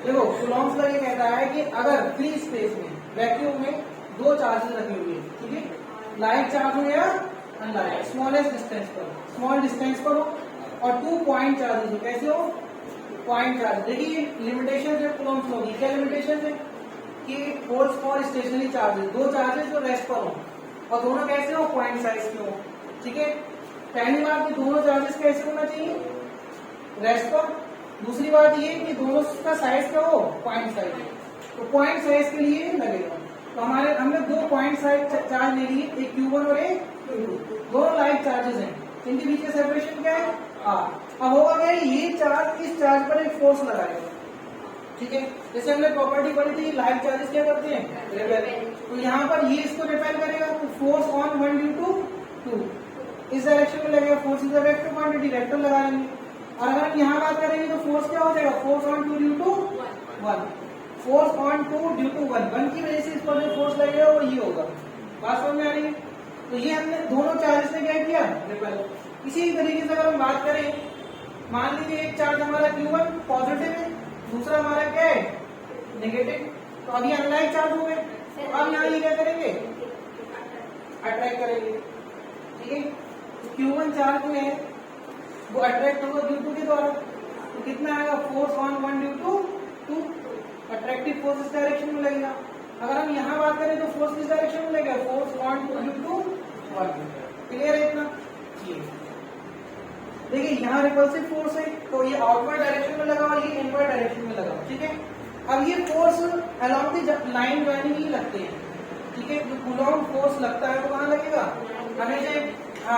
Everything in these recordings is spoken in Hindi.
देखो कूलॉम्स लॉ ये कहता है कि अगर फ्री स्पेस में वैक्यूम में दो चार्जेस रखे हुए हैं, ठीक है, लाइक चार्ज हो या अनलाइक, स्मॉलेस्ट डिस्टेंस पर, स्मॉल डिस्टेंस पर हो और 2 पॉइंट चार्जेस हो, कैसे हो, पॉइंट चार्ज। देखिए लिमिटेशन है कूलॉम्स लॉ की, क्या लिमिटेशन है कि होल्स फॉर स्टेशनरी चार्जेस, दो चार्जेस जो रेस्ट पर हो और दोनों कैसे हो, पॉइंट साइज के हो, ठीक है। पहली बात कि दोनों चार्जेस कैसे होना चाहिए, रेस्ट पर। दूसरी बात ये कि दोनों का साइज क्या हो, पॉइंट साइज। तो पॉइंट साइज के लिए लगेगा, तो हमने दो पॉइंट साइज चार्ज ले लिए, एक Q1 और एक Q2, दोनों लाइक चार्जेस हैं, इनके बीच का सेपरेशन क्या है, R। अब होगा क्या, ये चार्ज इस चार्ज पर एक फोर्स लगाएगा, ठीक है। जैसे हमने प्रॉपर्टी पढ़ी थी, लाइक चार्जेस क्या करते हैं, रिपेल। तो यहाँ पर ये इसको रिपेल करेगा, तो फोर्स ऑन 1 ड्यू टू 2 इस डायरेक्शन में लगेगा, force is a vector quantity, vector लगा लेंगे। और अगर हम यहाँ बात करेंगे तो फोर्स क्या हो जाएगा, force on 2 due to 1, force on 2 due to 1 की वजह से इस पर जो फोर्स लगेगा वो ये होगा। बात समझ में आ रही है। तो ये हमने दोनों चार्जेस ने क्या किया, रिपेल। इसी तरीके से अगर हम बात करें, मान लीजिए एक चार्ज हमारा Q1 पॉजिटिव है, दूसरा हमारा क्या है, नेगेटिव, तो अभी अनलाइक चार्ज हो गए, तो अब यहाँ ये क्या करेंगे, अट्रैक्ट करेंगे, ठीक है। तो Q1 चार्ज में है वो अट्रैक्ट होगा Q2 के द्वारा, तो कितना आएगा, force on 1 due to 2, attractive force इस डायरेक्शन में लगेगा। अगर हम यहाँ बात करें तो फोर्स किस डायरेक्शन में लगेगा, force on 2 due to 1। Clear है इतना, देखिए यहाँ रिपल्सिव फोर्स है, तो ये आउटवर्ड डायरेक्शन में लगा और ये इनवर्ड डायरेक्शन में लगा, ठीक है। अब ये force along the line joining ही लगते हैं, ठीक है। जो कूलॉम्ब फोर्स लगता है तो कहाँ लगेगा, हमेशा,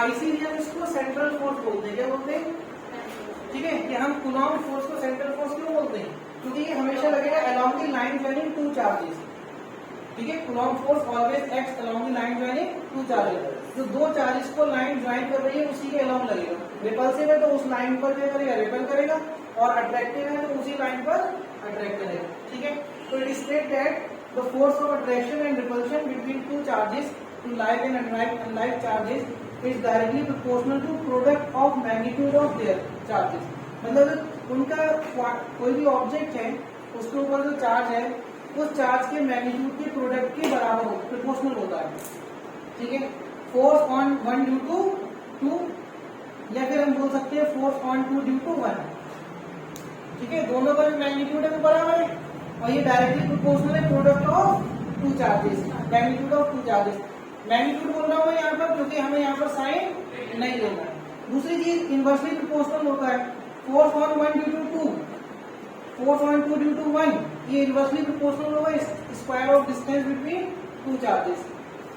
इसीलिए हम इसको सेंट्रल फोर्स बोलते हैं, क्या बोलते हैं, ठीक है। कि हम कूलॉम्ब फोर्स को सेंट्रल फोर्स क्यों बोलते हैं, क्योंकि ये हमेशा लगेगा along the line joining 2 charges, ठीक है। Coulomb force always acts along the line joining 2 charges, जो दो चार्जेस को लाइन ज्वाइन कर रही है उसी के अलोंग लगेगा। रिपल्सिव है तो उस लाइन पर क्या करेगा, रिपेल करेगा, और अट्रैक्टिव है तो उसी लाइन पर अट्रैक्ट करेगा, ठीक है। तो it is state that the force of attraction and repulsion between 2 charges to like and unlike charges is directly proportional to product of magnitude of their charges. मतलब उनका कोई भी ऑब्जेक्ट है उसके ऊपर जो चार्ज है उस चार्ज के मैग्नीट्यूड के प्रोडक्ट के बराबर प्रोपोर्शनल होता है, ठीक है। फोर्स ऑन 1 ड्यू टू 2, या फिर हम बोल सकते हैं फोर्स ऑन 2 ड्यू टू 1, ठीक है। दोनों का जो मैग्नीट्यूड है वो बराबर है और ये डायरेक्टली प्रोपोर्शनल है product of 2 charges, magnitude of 2 charges. Magnitude बोल रहा हूँ यहाँ पर क्योंकि हमें यहाँ पर साइन नहीं लेना है। दूसरी चीज इनवर्सली प्रोपोर्शनल होता है, force on 1 due to 2, force on 2 due to 1, ये इनवर्सली प्रोपोर्शनल होगा square of distance between 2 charges.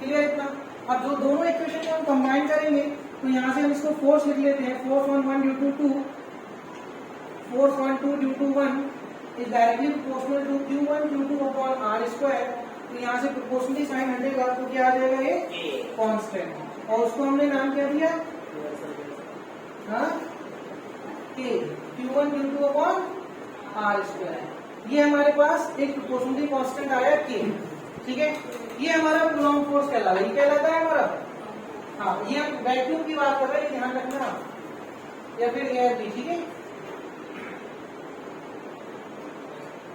Clear इतना। अब जो दोनों इक्वेशन को हम कंबाइन करेंगे तो यहाँ से हम इसको फोर्स लिख लेते हैं, force on 1 due to 2, force on 2 due to 1 is directly proportional to Q1 Q2 upon R square. तो यहाँ से प्रोपोर्शनली साइन हटेगा तो क्या आ जाएगा, ये कांस्टेंट, और उसको हमने नाम क्या दिया, K, Q1 Q2 upon R square. ये हमारे पास एक प्रोपोर्शनली कांस्टेंट आया K, ठीक है। ये हमारा कूलॉम्ब फोर्स कहलाता है, ये कहलाता है हमारा, हाँ। ये हम वैक्यूम की बात कर रहे हैं, ध्यान रखना, या फिर एयर की, ठीक है,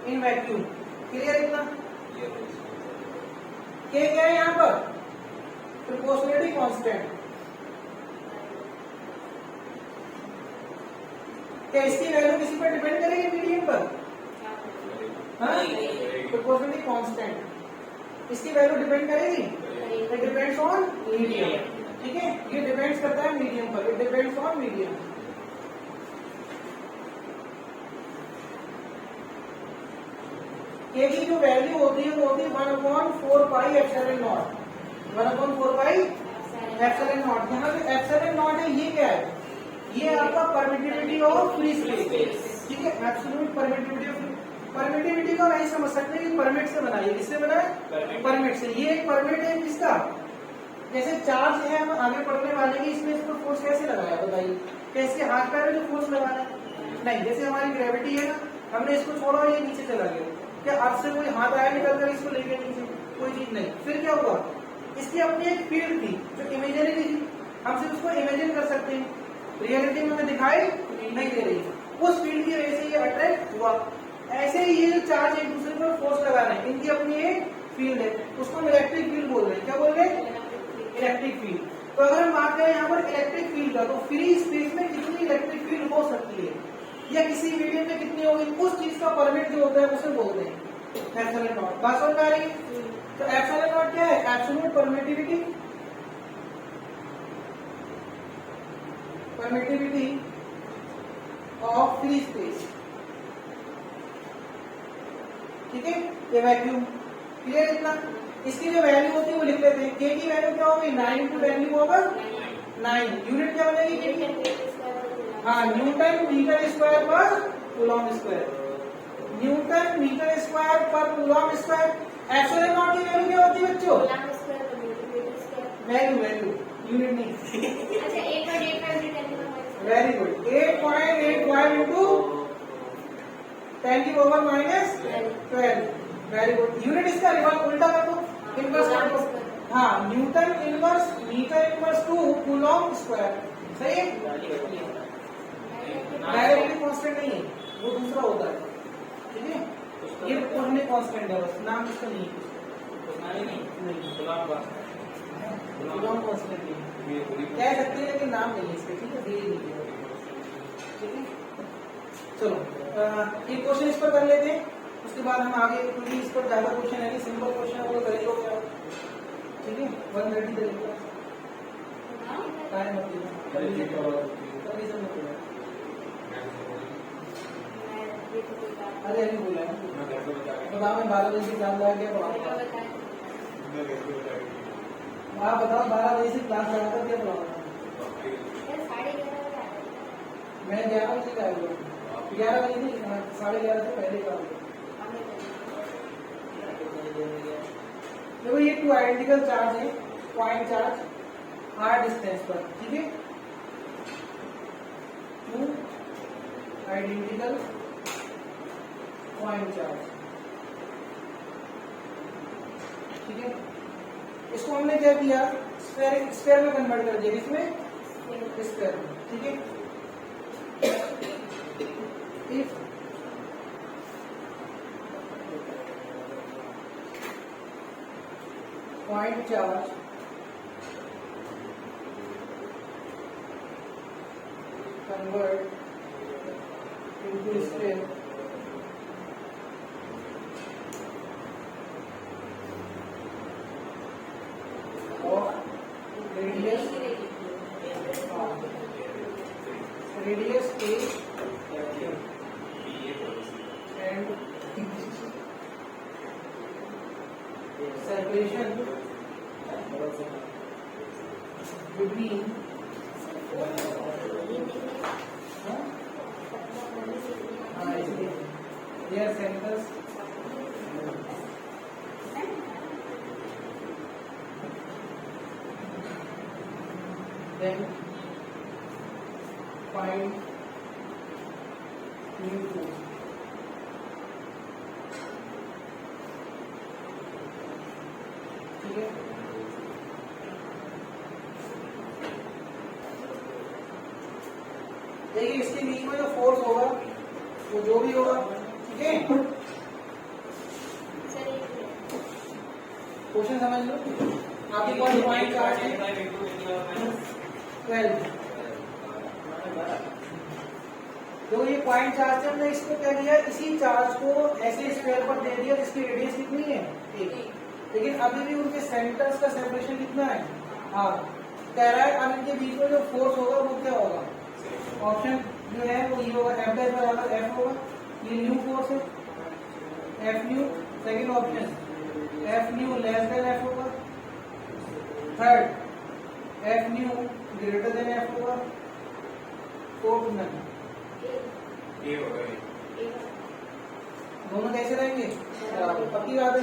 इन वैक्यूम। क्लियर इतना। क्या है यहाँ पर, प्रोपोर्शनलिटी कांस्टेंट। क्या इसकी वैल्यू किसी पर डिपेंड करेगी, मीडियम पर, हाँ, प्रोपोर्शनलिटी कांस्टेंट इसकी वैल्यू डिपेंड करेगी, इट डिपेंड्स ऑन मीडियम, ठीक है। ये डिपेंड्स करता है मीडियम पर, इट डिपेंड्स ऑन मीडियम। के की जो वैल्यू होती है वो होती है 1/4 pi epsilon not, 1/4 pi epsilon not. यहाँ पे एप्सिलॉन नॉट है, ये क्या है, ये आपका परमिटिविटी ऑफ फ्री स्पेस, ठीक है। एब्सोल्यूट परमिटिविटी ऑफ, परमिटिविटी को नहीं समझ सकते कि परमिट से बनाइए, किससे बनाए, परमिट से। ये एक परमिट है किसका, जैसे चार्ज है हम आगे पढ़ने वाले की, इसमें इसको फोर्स कैसे लगाया बताइए, कैसे हाथ पैर में फोर्स लगाना नहीं, जैसे हमारी ग्रेविटी है ना, हमने इसको छोड़ा ये नीचे चला गया, क्या अर्थ से कोई हाथ आया निकल कर इसको लेके नीचे, कोई चीज नहीं। फिर क्या हुआ, इसकी अपनी एक फील्ड थी जो इमेजिनरी थी, हम सिर्फ उसको इमेजिन कर सकते हैं, रियलिटी में हमें दिखाई नहीं दे रही, उस फील्ड की वजह से ये अट्रैक्ट हुआ। ऐसे ही ये जो चार्ज एक दूसरे पर फोर्स लगा रहे हैं, इनकी अपनी एक फील्ड है, उसको हम इलेक्ट्रिक फील्ड बोल रहे हैं। क्या बोल रहे हैं? Electric field. तो अगर हम बात करें यहाँ पर इलेक्ट्रिक फील्ड का, तो फ्री स्पेस में कितनी इलेक्ट्रिक फील्ड हो सकती है या किसी मीडियम में कितनी होगी, उस चीज का परमिट जो होता है उसे बोलते हैं एप्सिलॉन नॉट। बात समझ में आ रही है? तो एप्सिलॉन नॉट क्या है? Absolute permittivity, permittivity of free space. ठीक है, ये वैक्यूम। क्लियर इतना? इसकी जो वैल्यू होती है वो लिख लेते हैं। के की वैल्यू क्या होगी? 9 टू वैल्यू होगा 9। यूनिट क्या बनेगी के की? हाँ, न्यूटन मीटर स्क्वायर पर coulomb square, newton metre square पर कूलॉम स्क्वायर। एप्सिलॉन नॉट की वैल्यू क्या होती है बच्चों? वैल्यू, वैल्यू, यूनिट नहीं। अच्छा, 8.85 वेरी गुड। 8.85 इंटू 10 की power minus 12। Very good. Unit इसका रिवर्स उल्टा कर दो, इनवर्स कर दो। हाँ, newton inverse metre inverse two coulomb square. सही है? डायरेक्टली कांस्टेंट नहीं है, वो दूसरा होता है। ठीक है, ये पढ़ने कांस्टेंट है, बस नाम इसका नहीं है। कूलॉम कांस्टेंट नहीं कह सकते हैं, लेकिन नाम नहीं है इसका। ठीक है, धीरे धीरे। ठीक है, चलो एक क्वेश्चन इस पर कर लेते हैं, उसके बाद हम आगे, क्योंकि इस पर ज्यादा क्वेश्चन है नहीं, सिंपल क्वेश्चन है वो करेंगे क्या। ठीक है, 130 तरीके टाइम अरे अभी बोला है बताओ, मैं 12 बजे से क्लास लगा के पढ़ाऊंगा। आप बताओ 12 बजे से क्लास लगा कर क्या पढ़ाऊंगा? मैं 11 बजे आऊंगा, 11 बजे नहीं, 11:30 से पहले का। देखो ये 2 आइडेंटिकल चार्ज है, पॉइंट चार्ज r डिस्टेंस पर। ठीक है, 2 आइडेंटिकल पॉइंट चार्ज। ठीक है, इसको हमने क्या किया? स्फीयर में कन्वर्ट कर दिया। इसमें स्फीयर में। ठीक है, if point charge convert into sphere of radius a and separation between their centers then find new force. ठीक है, देखिए इसके बीच में जो फोर्स होगा वो जो भी होगा। ठीक है, क्वेश्चन समझ लो। आपके पास पॉइंट चार्ज है 12। तो ये पॉइंट चार्ज है, हमने इसको क्या किया? इसी चार्ज को ऐसे स्फीयर पर दे दिया जिसकी रेडियस कितनी है? 1। लेकिन अभी भी उनके सेंटर्स का सेपरेशन कितना है? r। कह रहा है अब इनके बीच में जो फोर्स होगा वो क्या होगा? ऑप्शन जो है वो ये होगा, F डैश बराबर F होगा। ये न्यू फोर्स है, F new. Second option F new less than F होगा। Third F new greater than F होगा। Fourth none. दोनों कैसे रहेंगे? पक्की बात है।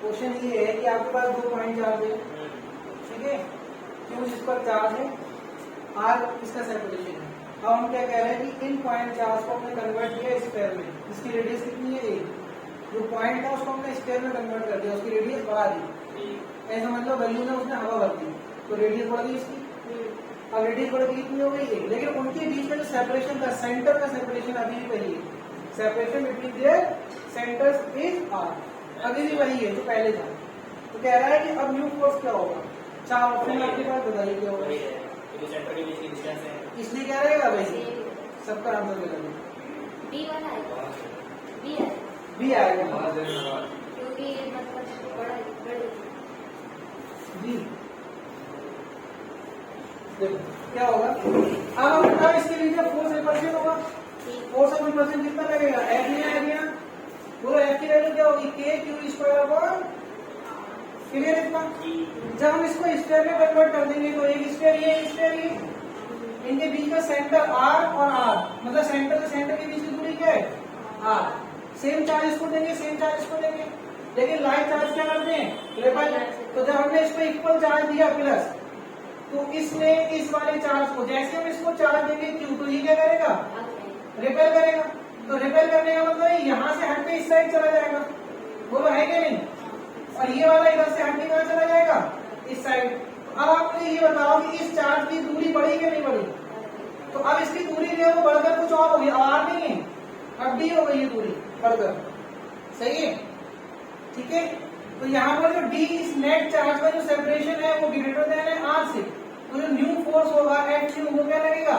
क्वेश्चन ये है कि आपके पास 2 पॉइंट चार्ज है। ठीक है, क्यों? जिस पर चार्ज है r, इसका सेपरेशन है। अब हम क्या कह रहे हैं कि इन पॉइंट चार्ज को हमने कन्वर्ट किया स्फीयर में। इसकी रेडियस कितनी है? 1। जो पॉइंट था उसको हमने स्फीयर में कन्वर्ट कर दिया, उसकी रेडियस बढ़ा दी। ऐसा मतलब वैल्यू में उसने हवा भर दी, तो रेडियस बढ़ गई इसकी। अब रेडियस बढ़ गई कितनी हो गई एक, लेकिन उनके बीच में जो सेपरेशन था, सेंटर का सेपरेशन अभी भी वही है, separation between their centres is R, अभी भी वही है जो पहले था। तो कह रहा है कि अब न्यू फोर्स क्या होगा, 4 ऑप्शन आपके पास, बताइए क्या होगा। सेंटर के बीच की डिस्टेंस है, इसलिए क्या रहेगा भाई, सबका आंसर दे देंगे, बी वाला है, बी है, बी आएगा, क्योंकि ये मतलब बड़ा बड़ा बी। देखो क्या होगा, अब हम बताओ इसके लिए फोर्स रिपल्शन होगा, फोर्स ऑफ रिपल्शन कितना लगेगा, एफ में आ गया, पूरा एफ की वैल्यू क्या होगी, के क्यू स्क्वायर अपॉन, क्लियर इतना। जब हम इसको स्क्वायर में कन्वर्ट कर देंगे तो एक स्क्वायर ये, एक स्क्वायर ये, इनके बीच का सेंटर आर और आर, मतलब सेंटर से सेंटर के बीच की दूरी क्या है, आर। सेम चार्ज इसको देंगे, सेम चार्ज इसको देंगे, लेकिन लाइन चार्ज क्या करते हैं, रिपल। तो जब हमने इसको इक्वल चार्ज दिया प्लस, तो इसने इस वाले चार्ज को, जैसे हम इसको चार्ज देंगे क्यू, तो ये क्या करेगा, रिपेल करेगा। तो रिपेल करने का मतलब यहाँ से हट के इस साइड चला जाएगा, बोलो है क्या नहीं, और ये वाला इधर से हट के कहाँ चला जाएगा, इस साइड। अब आप मुझे ये बताओ कि इस चार्ज की दूरी बढ़ी कि नहीं बढ़ी, तो अब इसकी दूरी जो है वो बढ़कर कुछ और होगी, अब आर नहीं है, अब डी हो गई ये दूरी बढ़कर, सही है, ठीक है। तो यहाँ पर जो डी इस नेट चार्ज का जो सेपरेशन है वो ग्रेटर देन है आर से, तो जो न्यू फोर्स होगा एफ क्यू वो क्या लगेगा,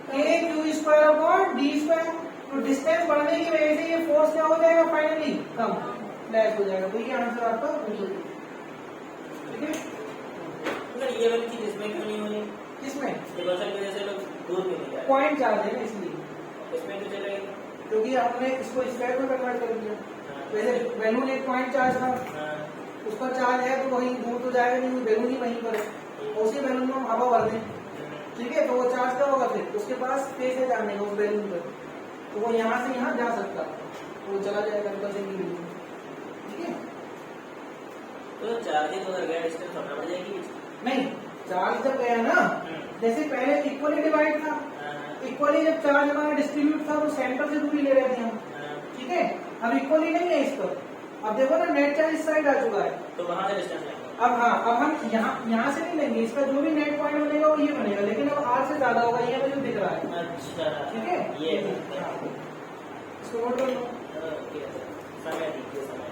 के Q square upon D square. तो डिस्टेंस बढ़ने की वजह से ये फोर्स क्या हो जाएगा, फाइनली कम लैस हो जाएगा। तो ये आंसर आपका ठीक है। मतलब ये वाली चीज इसमें क्यों नहीं होनी, किसमें, रिपल्शन की वजह से लोग दूर क्यों नहीं जा रहे, पॉइंट चार्ज है ना इसलिए, इसमें तो चलेगा, क्योंकि आपने इसको स्क्वायर में कन्वर्ट कर दिया। पहले बैलून एक पॉइंट चार्ज था, उस पर चार्ज है तो वहीं दूर तो जाएगा नहीं, बैलून ही वहीं पर है, उसी बैलून में हम हवा भर दें, ठीक है, तो वो चार्ज क्या होगा, फिर उसके पास स्पेस है जाने का उस बैलून पर, तो वो यहाँ से यहाँ जा सकता, तो वो चला जाएगा रिपल्शन की वजह, ठीक है। तो चार्जिंग अगर गया डिस्टेंस बढ़ना पड़ जाएगी, नहीं, चार्ज जब गया ना, जैसे पहले इक्वली डिवाइड था, इक्वली जब चार्ज हमारा डिस्ट्रीब्यूट था तो सेंटर से दूरी ले रहे थे हम, ठीक है। अब इक्वली नहीं है इस पर, अब देखो ना नेट चार्ज इस साइड आ चुका है, तो वहां से डिस्टेंस लेंगे। अब हाँ, अब हम यहाँ से नहीं लेंगे, इसका जो भी नेट पॉइंट बनेगा वो ये बनेगा, लेकिन अब आर से ज्यादा होगा, ये मुझे दिख रहा है, अच्छा ठीक है, ये इसको नोट कर लो। समय दीजिए, समय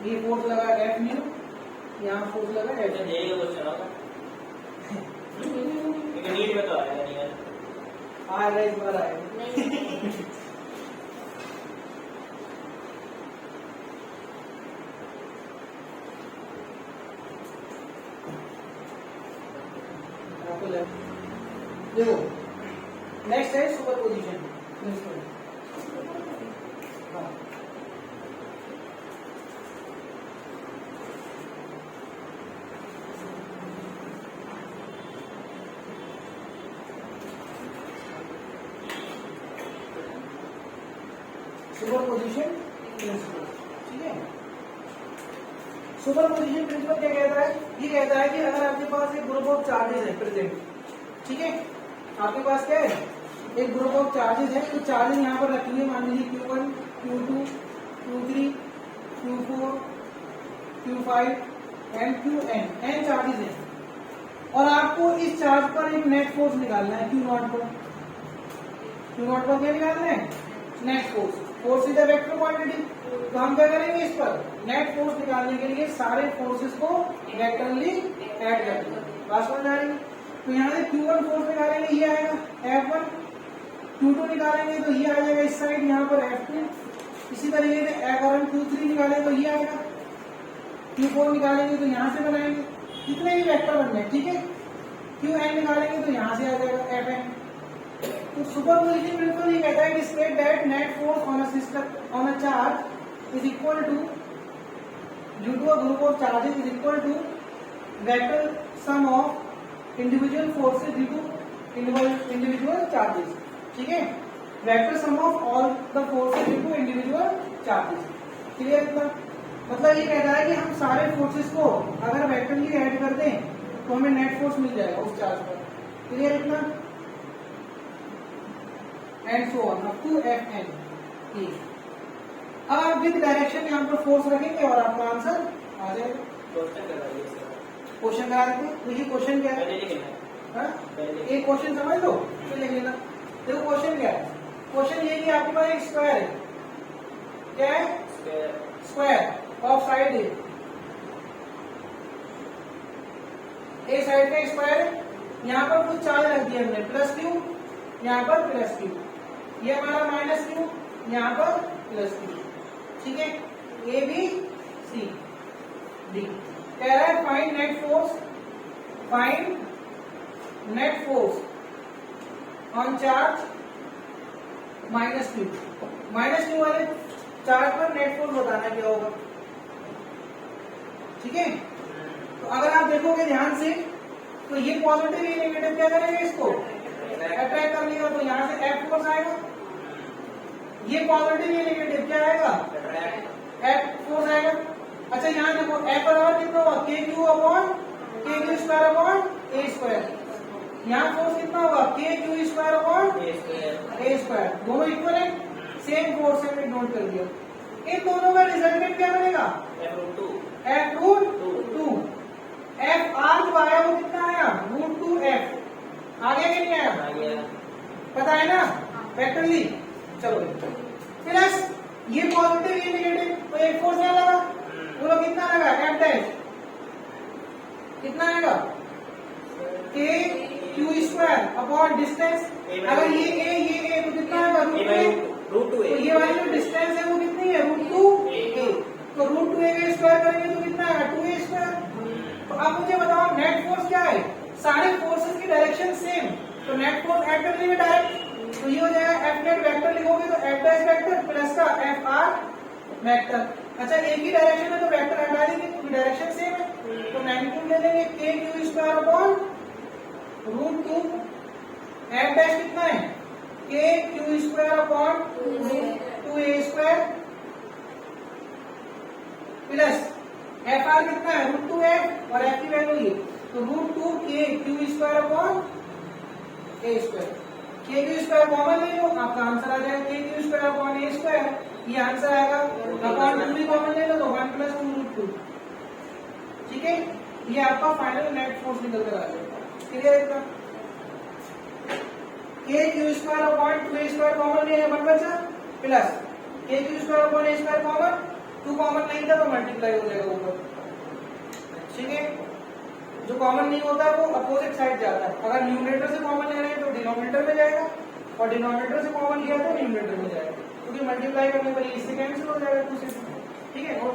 ये फोर्स लगा एफ न्यू, यहाँ फोर्स लगा एफ अच्छा यही क्वेश्चन होगा, क्योंकि नीट में तो आएगा नहीं यार, आएगा, इस बार आएगा। नहीं देखो नेक्स्ट है superposition, superposition principle, ठीक है। सुपर पोजिशन प्रिंसिपल क्या कहता है, ये कहता है कि अगर आपके पास एक ग्रुप ऑफ चार्जेस है प्रेजेंट, ठीक है, आपके पास क्या है, एक ग्रुप ऑफ चार्जेस है, तो चार्जेस यहाँ पर रखेंगे, मान लीजिए Q1, Q2, Q3, Q4, Q5 and Qn, n charges है, और आपको इस चार्ज पर एक नेट फोर्स निकालना है Q0 पर, Q0 पर क्या निकालना है, net force, force is a vector quantity. तो हम क्या करेंगे, इस पर नेट फोर्स निकालने के लिए सारे फोर्सेस को वेक्टरली ऐड कर देंगे, बात समझ आ रही है। तो यहाँ से Q1 फोर्स निकालेंगे, ये आएगा F1, Q2 निकालेंगे तो ये आ जाएगा इस साइड, यहाँ पर F2, इसी तरीके से अगर हम Q3 निकालेंगे तो ये आएगा, Q4 निकालेंगे तो यहाँ से बनाएंगे, कितने भी वेक्टर बन गए, ठीक है। Qn निकालेंगे तो यहाँ से आ जाएगा Fn। तो सुपरपोजिशन प्रिंसिपल ये कहता है कि state that net force on a system on a charge is equal to due to a group of charges is equal to vector sum of individual forces due to individual charges, ठीक है, vector sum of all the forces due to individual charges, clear इतना। मतलब ये कहता है कि हम सारे फोर्सेस को अगर वेक्टरली ऐड कर दें तो हमें नेट फोर्स मिल जाएगा उस चार्ज पर, क्लियर इतना, and so on up to Fn। अब आप विद डायरेक्शन यहाँ पर फोर्स रखेंगे और आपका आंसर आ जाएगा। क्वेश्चन करा दिया सर। क्वेश्चन करा देते हैं। तो ये क्वेश्चन क्या है? पहले लिखना है। हाँ? पहले एक क्वेश्चन समझ लो फिर लिख लेना। देखो क्वेश्चन क्या है? क्वेश्चन ये कि आपके पास एक स्क्वायर है। क्या है? Square of side A. A side का स्क्वायर है। यहाँ पर कुछ चार्ज रख दिया हमने, प्लस क्यू, यहाँ पर प्लस क्यू, ये हमारा माइनस क्यू, यहाँ पर प्लस क्यू। ठीक है, ए बी सी डी। कह रहा है find net force, find net force on charge minus Q. Minus Q वाले चार्ज पर नेट फोर्स बताना क्या होगा। ठीक है, तो अगर आप देखोगे ध्यान से तो ये पॉजिटिव ये नेगेटिव क्या करेगा, इसको अट्रैक्ट कर लेगा। तो यहाँ से एफ फोर्स आएगा। ये पॉजिटिव ये नेगेटिव क्या आएगा, एफ फोर्स आएगा। अच्छा यहाँ देखो एफ बराबर कितना होगा, के क्यू अपॉन के Q square upon A square. यहाँ फोर्स कितना होगा, के Q square upon A square. दोनों इक्वल है, सेम फोर्स से हमने नोट कर दिया। इन दोनों का रिजल्टेंट क्या बनेगा, F root two. F R जो आया वो कितना आया, रूट टू एफ। आ गया कि नहीं आया, पता है ना, वेक्टरली। चलो प्लस ये पॉजिटिव ये नेगेटिव, तो एक फोर्स क्या लगा, बोलो कितना लगा, एफ डैश कितना आएगा, के क्यू स्क्वायर अपॉन डिस्टेंस। अगर ये ए तो कितना आएगा, रूट टू ए। तो ये वाली जो डिस्टेंस है वो कितनी है, रूट टू ए। तो रूट टू ए का स्क्वायर करेंगे तो कितना आएगा, टू ए स्क्वायर। तो अब मुझे बताओ नेट फोर्स क्या है, सारे फोर्सेस की डायरेक्शन सेम, तो नेट फोर्स एफ कर लेंगे डायरेक्ट। तो ये हो जाएगा एफ नेट वेक्टर लिखोगे तो एफ डैश वेक्टर प्लस का एफ आर वेक्टर। अच्छा एक ही डायरेक्शन है तो वेक्टर हटा देंगे क्योंकि डायरेक्शन सेम है। तो मैग्नीट्यूड ले लेंगे K Q square upon root two, F dash कितना है, K Q square upon two A square plus F R कितना है, रूट टू एफ, और एफ की वैल्यू ये, तो root two K Q square upon A square. K Q square common ले लो, आपका आंसर आ जाएगा K Q square upon A square. ये आंसर आएगा, अपॉन टू भी कॉमन ले लो तो 1 प्लस 2 रूट 2। ठीक है, ये आपका फाइनल नेट फोर्स निकल कर आ जाएगा। क्लियर है? K Q square upon two A square common ले, 1 बचा, प्लस के Q square upon A square common, 2 common नहीं था तो मल्टीप्लाई हो जाएगा ऊपर। ठीक है, जो कॉमन नहीं होता वो अपोजिट साइड जाता है। अगर न्यूमरेटर से कॉमन ले रहे हैं तो डिनोमिनेटर में जाएगा, और डिनोमिनेटर से कॉमन लिया तो न्यूमरेटर में जाएगा, क्योंकि मल्टीप्लाई करने पर इससे कैंसिल हो जाएगा 2 से। ठीक है, और